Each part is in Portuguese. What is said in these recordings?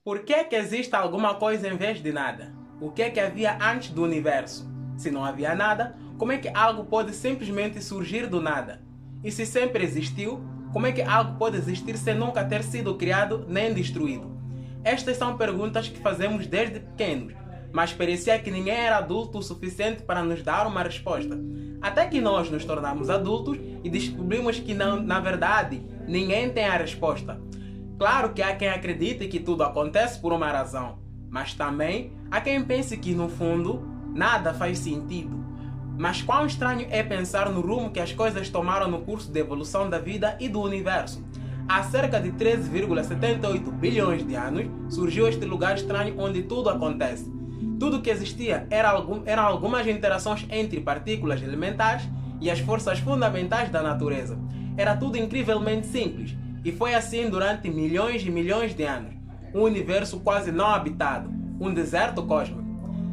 Por que existe alguma coisa em vez de nada? O que é que havia antes do universo? Se não havia nada, como é que algo pode simplesmente surgir do nada? E se sempre existiu, como é que algo pode existir sem nunca ter sido criado nem destruído? Estas são perguntas que fazemos desde pequenos, mas parecia que ninguém era adulto o suficiente para nos dar uma resposta. Até que nós nos tornamos adultos e descobrimos que na verdade ninguém tem a resposta. Claro que há quem acredite que tudo acontece por uma razão, mas também há quem pense que no fundo nada faz sentido. Mas quão estranho é pensar no rumo que as coisas tomaram no curso de evolução da vida e do universo. Há cerca de 13,78 bilhões de anos surgiu este lugar estranho onde tudo acontece. Tudo que existia eram algumas interações entre partículas elementares e as forças fundamentais da natureza. Era tudo incrivelmente simples, e foi assim durante milhões e milhões de anos. Um universo quase não habitado, um deserto cósmico.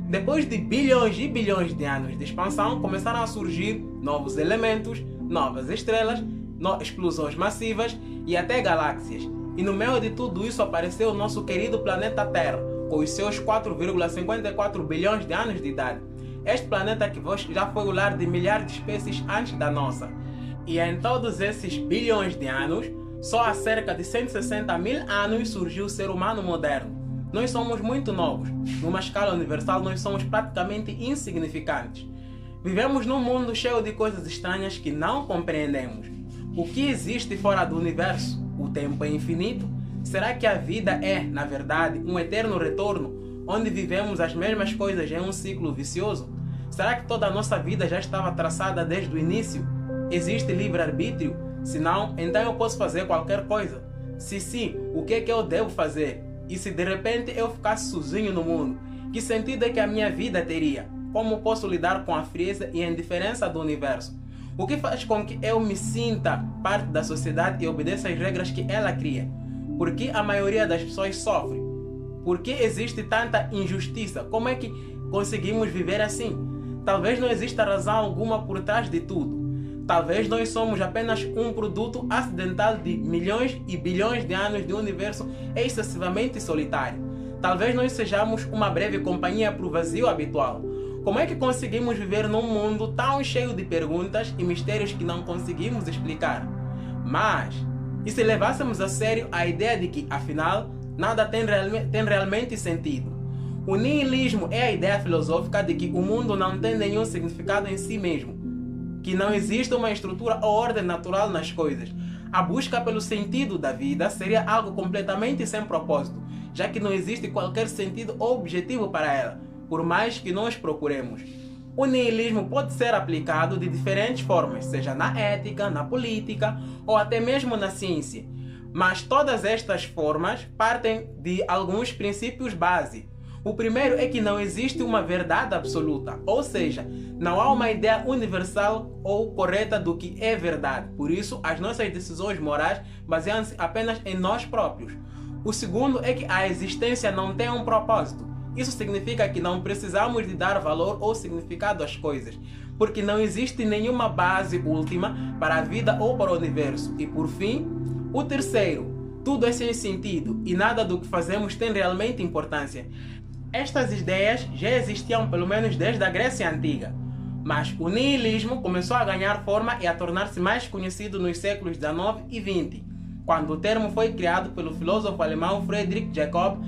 Depois de bilhões e bilhões de anos de expansão, começaram a surgir novos elementos, novas estrelas, explosões massivas e até galáxias. E no meio de tudo isso apareceu o nosso querido planeta Terra, com os seus 4,54 bilhões de anos de idade. Este planeta que já foi o lar de milhares de espécies antes da nossa. E em todos esses bilhões de anos, só há cerca de 160 mil anos surgiu o ser humano moderno. Nós somos muito novos. Numa escala universal, nós somos praticamente insignificantes. Vivemos num mundo cheio de coisas estranhas que não compreendemos. O que existe fora do universo? O tempo é infinito? Será que a vida é, na verdade, um eterno retorno, onde vivemos as mesmas coisas em um ciclo vicioso? Será que toda a nossa vida já estava traçada desde o início? Existe livre-arbítrio? Se não, então eu posso fazer qualquer coisa. Se sim, o que é que eu devo fazer? E se de repente eu ficasse sozinho no mundo? Que sentido é que a minha vida teria? Como posso lidar com a frieza e a indiferença do universo? O que faz com que eu me sinta parte da sociedade e obedeça às regras que ela cria? Por que a maioria das pessoas sofre? Por que existe tanta injustiça? Como é que conseguimos viver assim? Talvez não exista razão alguma por trás de tudo. Talvez nós somos apenas um produto acidental de milhões e bilhões de anos de um universo excessivamente solitário. Talvez nós sejamos uma breve companhia para o vazio habitual. Como é que conseguimos viver num mundo tão cheio de perguntas e mistérios que não conseguimos explicar? Mas, e se levássemos a sério a ideia de que, afinal, nada tem realmente sentido? O niilismo é a ideia filosófica de que o mundo não tem nenhum significado em si mesmo, que não existe uma estrutura ou ordem natural nas coisas. A busca pelo sentido da vida seria algo completamente sem propósito, já que não existe qualquer sentido ou objetivo para ela, por mais que nós procuremos. O niilismo pode ser aplicado de diferentes formas, seja na ética, na política ou até mesmo na ciência. Mas todas estas formas partem de alguns princípios base. O primeiro é que não existe uma verdade absoluta, ou seja, não há uma ideia universal ou correta do que é verdade. Por isso, as nossas decisões morais baseiam-se apenas em nós próprios. O segundo é que a existência não tem um propósito. Isso significa que não precisamos de dar valor ou significado às coisas, porque não existe nenhuma base última para a vida ou para o universo. E por fim, o terceiro, tudo é sem sentido e nada do que fazemos tem realmente importância. Estas ideias já existiam pelo menos desde a Grécia Antiga, mas o niilismo começou a ganhar forma e a tornar-se mais conhecido nos séculos XIX e XX, quando o termo foi criado pelo filósofo alemão Friedrich Jacob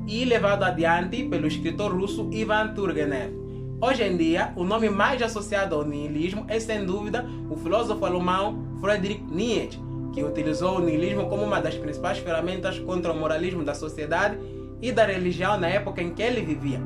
e levado adiante pelo escritor russo Ivan Turgenev. Hoje em dia, o nome mais associado ao niilismo é sem dúvida o filósofo alemão Friedrich Nietzsche, que utilizou o niilismo como uma das principais ferramentas contra o moralismo da sociedade e da religião na época em que ele vivia.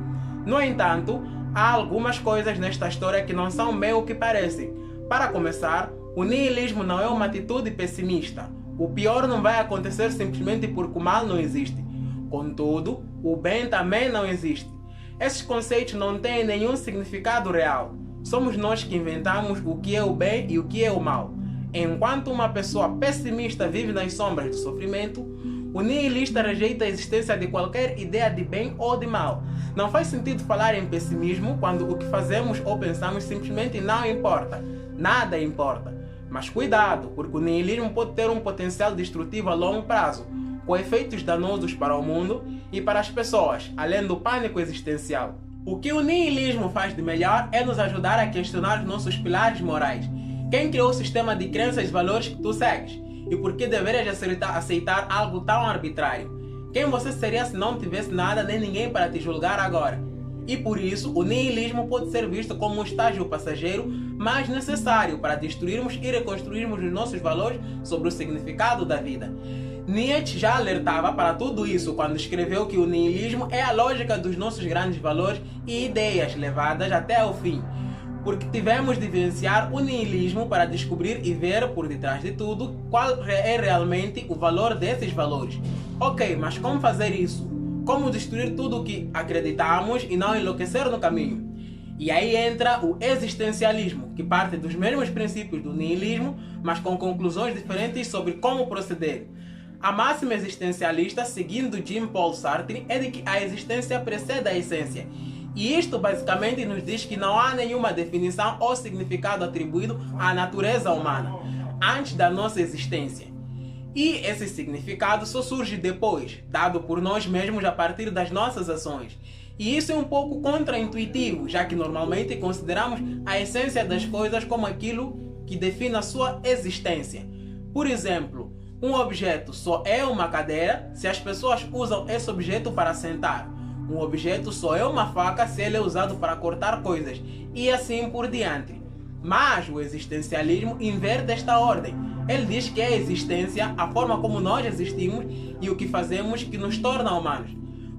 No entanto, há algumas coisas nesta história que não são bem o que parecem. Para começar, o niilismo não é uma atitude pessimista. O pior não vai acontecer simplesmente porque o mal não existe. Contudo, o bem também não existe. Esses conceitos não têm nenhum significado real. Somos nós que inventamos o que é o bem e o que é o mal. Enquanto uma pessoa pessimista vive nas sombras do sofrimento, o nihilista rejeita a existência de qualquer ideia de bem ou de mal. Não faz sentido falar em pessimismo quando o que fazemos ou pensamos simplesmente não importa. Nada importa. Mas cuidado, porque o nihilismo pode ter um potencial destrutivo a longo prazo. com efeitos danosos para o mundo e para as pessoas, além do pânico existencial. O que o niilismo faz de melhor é nos ajudar a questionar os nossos pilares morais. Quem criou o sistema de crenças e valores que tu segues? E por que deverias aceitar algo tão arbitrário? Quem você seria se não tivesse nada nem ninguém para te julgar agora? E por isso, o niilismo pode ser visto como um estágio passageiro, mas necessário para destruirmos e reconstruirmos os nossos valores sobre o significado da vida. Nietzsche já alertava para tudo isso quando escreveu que o niilismo é a lógica dos nossos grandes valores e ideias levadas até ao fim. Porque tivemos de vivenciar o niilismo para descobrir e ver por detrás de tudo qual é realmente o valor desses valores. Ok, mas como fazer isso? Como destruir tudo o que acreditamos e não enlouquecer no caminho? E aí entra o existencialismo, que parte dos mesmos princípios do niilismo, mas com conclusões diferentes sobre como proceder. A máxima existencialista, seguindo Jean-Paul Sartre, é de que a existência precede a essência. E isto basicamente nos diz que não há nenhuma definição ou significado atribuído à natureza humana, antes da nossa existência. E esse significado só surge depois, dado por nós mesmos a partir das nossas ações. E isso é um pouco contraintuitivo, já que normalmente consideramos a essência das coisas como aquilo que define a sua existência. Por exemplo, um objeto só é uma cadeira se as pessoas usam esse objeto para sentar. Um objeto só é uma faca se ele é usado para cortar coisas, e assim por diante. Mas o existencialismo inverte esta ordem. Ele diz que é a existência, a forma como nós existimos e o que fazemos que nos torna humanos.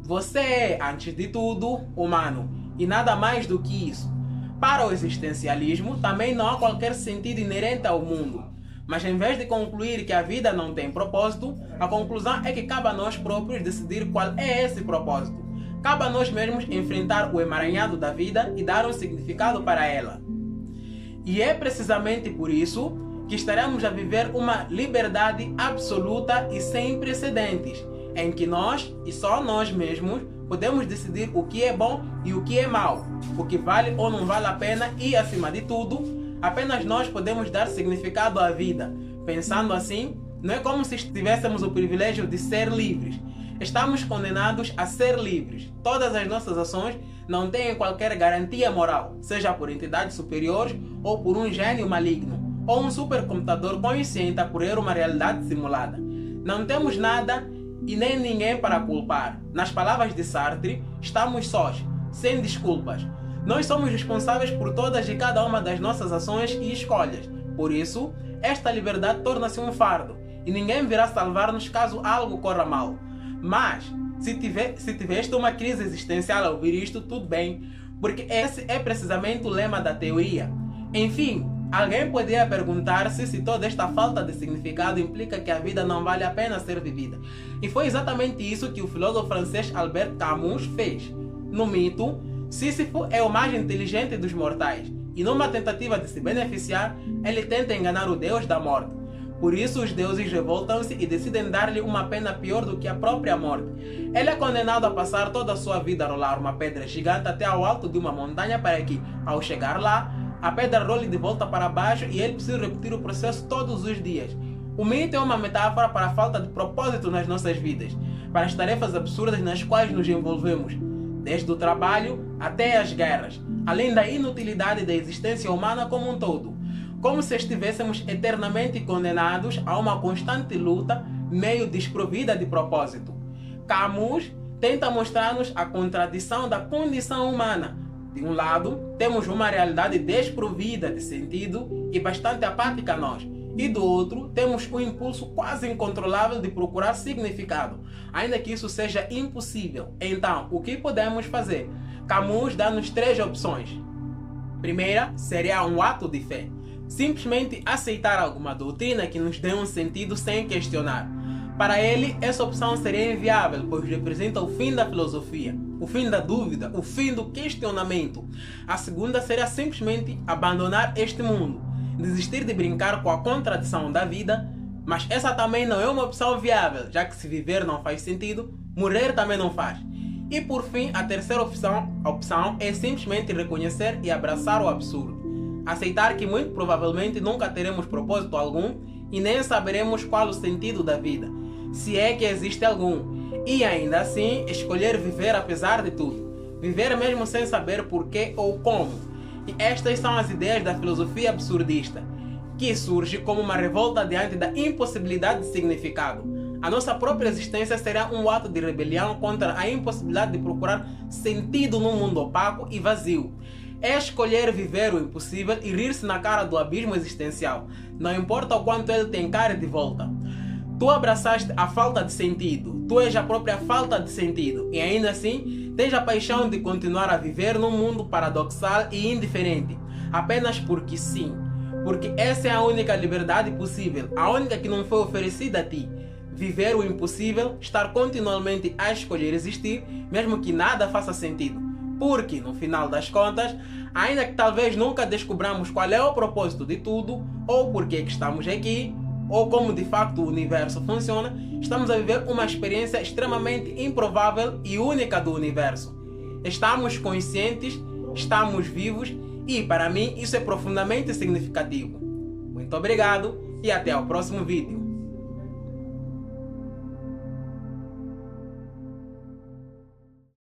Você é, antes de tudo, humano, e nada mais do que isso. Para o existencialismo, também não há qualquer sentido inerente ao mundo. Mas em vez de concluir que a vida não tem propósito, a conclusão é que cabe a nós próprios decidir qual é esse propósito. Cabe a nós mesmos enfrentar o emaranhado da vida e dar um significado para ela. E é precisamente por isso que estaremos a viver uma liberdade absoluta e sem precedentes, em que nós, e só nós mesmos, podemos decidir o que é bom e o que é mau, o que vale ou não vale a pena e, acima de tudo, apenas nós podemos dar significado à vida. Pensando assim, não é como se tivéssemos o privilégio de ser livres. Estamos condenados a ser livres. Todas as nossas ações não têm qualquer garantia moral, seja por entidades superiores ou por um gênio maligno, ou um supercomputador consciente a correr uma realidade simulada. Não temos nada e nem ninguém para culpar. Nas palavras de Sartre, estamos sós, sem desculpas. Nós somos responsáveis por todas e cada uma das nossas ações e escolhas. Por isso, esta liberdade torna-se um fardo, e ninguém virá salvar-nos caso algo corra mal. Mas, se tiveste uma crise existencial ao ouvir isto, tudo bem, porque esse é precisamente o lema da teoria. Enfim, alguém poderia perguntar-se se toda esta falta de significado implica que a vida não vale a pena ser vivida. E foi exatamente isso que o filósofo francês Albert Camus fez. No mito, Sísifo é o mais inteligente dos mortais, e numa tentativa de se beneficiar, ele tenta enganar o deus da morte. Por isso os deuses revoltam-se e decidem dar-lhe uma pena pior do que a própria morte. Ele é condenado a passar toda a sua vida a rolar uma pedra gigante até ao alto de uma montanha para que, ao chegar lá, a pedra role de volta para baixo e ele precisa repetir o processo todos os dias. O mito é uma metáfora para a falta de propósito nas nossas vidas, para as tarefas absurdas nas quais nos envolvemos, desde o trabalho até as guerras, além da inutilidade da existência humana como um todo. Como se estivéssemos eternamente condenados a uma constante luta, meio desprovida de propósito. Camus tenta mostrar-nos a contradição da condição humana. De um lado, temos uma realidade desprovida de sentido e bastante apática a nós. E do outro, temos um impulso quase incontrolável de procurar significado, ainda que isso seja impossível. Então, o que podemos fazer? Camus dá-nos 3 opções. Primeira seria um ato de fé. Simplesmente aceitar alguma doutrina que nos dê um sentido sem questionar. Para ele, essa opção seria inviável, pois representa o fim da filosofia, o fim da dúvida, o fim do questionamento. A segunda seria simplesmente abandonar este mundo, desistir de brincar com a contradição da vida, mas essa também não é uma opção viável, já que se viver não faz sentido, morrer também não faz. E por fim, a terceira opção é simplesmente reconhecer e abraçar o absurdo. Aceitar que muito provavelmente nunca teremos propósito algum e nem saberemos qual o sentido da vida. se é que existe algum, e ainda assim escolher viver apesar de tudo, viver mesmo sem saber porquê ou como. E estas são as ideias da filosofia absurdista, que surge como uma revolta diante da impossibilidade de significado. A nossa própria existência será um ato de rebelião contra a impossibilidade de procurar sentido num mundo opaco e vazio. É escolher viver o impossível e rir-se na cara do abismo existencial, não importa o quanto ele te encare de volta. Tu abraçaste a falta de sentido, tu és a própria falta de sentido, e ainda assim tens a paixão de continuar a viver num mundo paradoxal e indiferente, apenas porque sim. Porque essa é a única liberdade possível, a única que não foi oferecida a ti. Viver o impossível, estar continuamente a escolher existir, mesmo que nada faça sentido. Porque, no final das contas, ainda que talvez nunca descobramos qual é o propósito de tudo, ou por que estamos aqui, ou como de facto o universo funciona, estamos a viver uma experiência extremamente improvável e única do universo. Estamos conscientes, estamos vivos, e para mim isso é profundamente significativo. Muito obrigado e até o próximo vídeo.